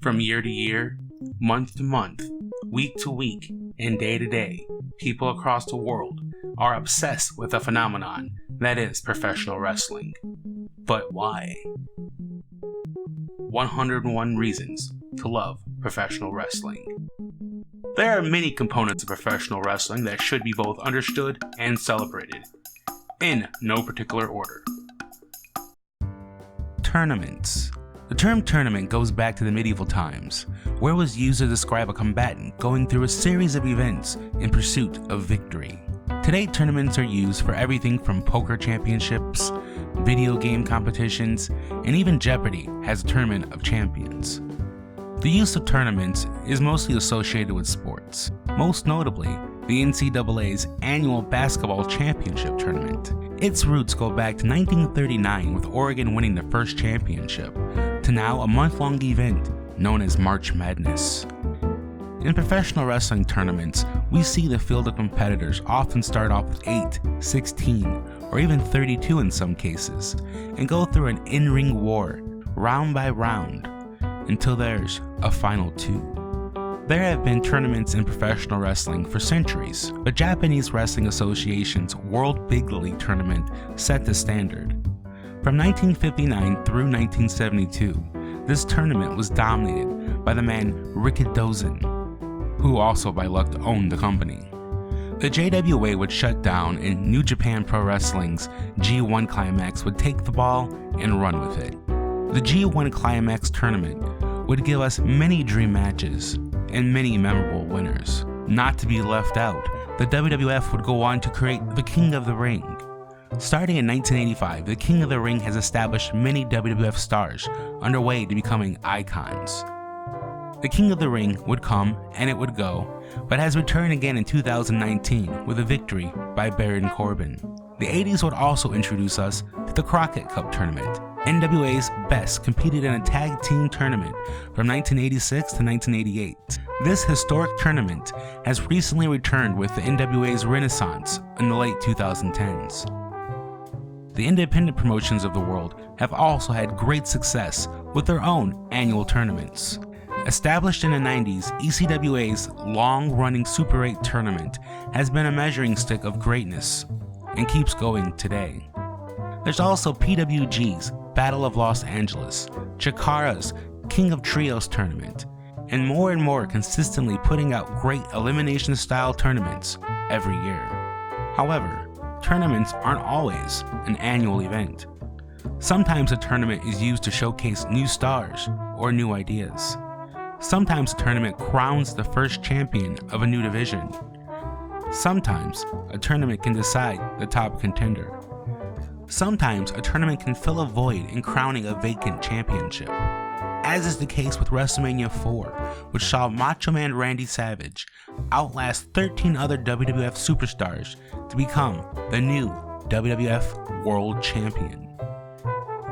From year to year, month to month, week to week, and day to day, people across the world are obsessed with a phenomenon that is professional wrestling. But why? 101 reasons to love professional wrestling. There are many components of professional wrestling that should be both understood and celebrated, in no particular order. Tournaments. The term tournament goes back to the medieval times, where it was used to describe a combatant going through a series of events in pursuit of victory. Today, tournaments are used for everything from poker championships, video game competitions, and even Jeopardy has a tournament of champions. The use of tournaments is mostly associated with sports, most notably the NCAA's annual basketball championship tournament. Its roots go back to 1939 with Oregon winning the first championship, to now a month-long event known as March Madness. In professional wrestling tournaments, we see the field of competitors often start off with 8, 16, or even 32 in some cases, and go through an in-ring war, round by round, until there's a final 2. There have been tournaments in professional wrestling for centuries, but Japanese Wrestling Association's World Big League Tournament set the standard. From 1959 through 1972, this tournament was dominated by the man Rikidozan, who also by luck owned the company. The JWA would shut down and New Japan Pro Wrestling's G1 Climax would take the ball and run with it. The G1 Climax tournament would give us many dream matches and many memorable winners. Not to be left out, the WWF would go on to create the King of the Ring. Starting in 1985, the King of the Ring has established many WWF stars on their way to becoming icons. The King of the Ring would come and it would go, but has returned again in 2019 with a victory by Baron Corbin. The 80s would also introduce us to the Crockett Cup tournament. NWA's Best competed in a tag team tournament from 1986 to 1988. This historic tournament has recently returned with the NWA's Renaissance in the late 2010s. The independent promotions of the world have also had great success with their own annual tournaments. Established in the 90s, ECWA's long-running Super 8 tournament has been a measuring stick of greatness and keeps going today. There's also PWG's Battle of Los Angeles, Chikara's King of Trios tournament, and more consistently putting out great elimination-style tournaments every year. However, tournaments aren't always an annual event. Sometimes a tournament is used to showcase new stars or new ideas. Sometimes a tournament crowns the first champion of a new division. Sometimes a tournament can decide the top contender. Sometimes a tournament can fill a void in crowning a vacant championship, as is the case with WrestleMania 4, which saw Macho Man Randy Savage outlast 13 other WWF superstars to become the new WWF World Champion.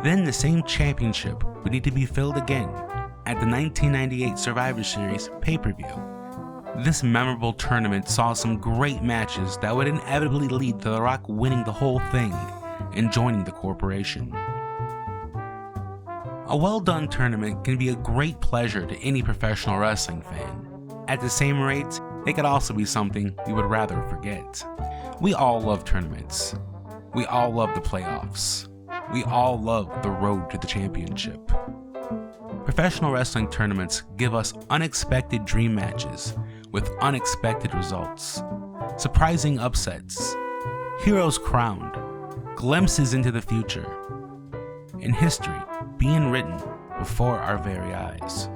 Then the same championship would need to be filled again at the 1998 Survivor Series pay-per-view. This memorable tournament saw some great matches that would inevitably lead to The Rock winning the whole thing and joining the corporation. A well-done tournament can be a great pleasure to any professional wrestling fan. At the same rate, it could also be something you would rather forget. We all love tournaments. We all love the playoffs. We all love the road to the championship. Professional wrestling tournaments give us unexpected dream matches with unexpected results, surprising upsets, heroes crowned, glimpses into the future, and history being written before our very eyes.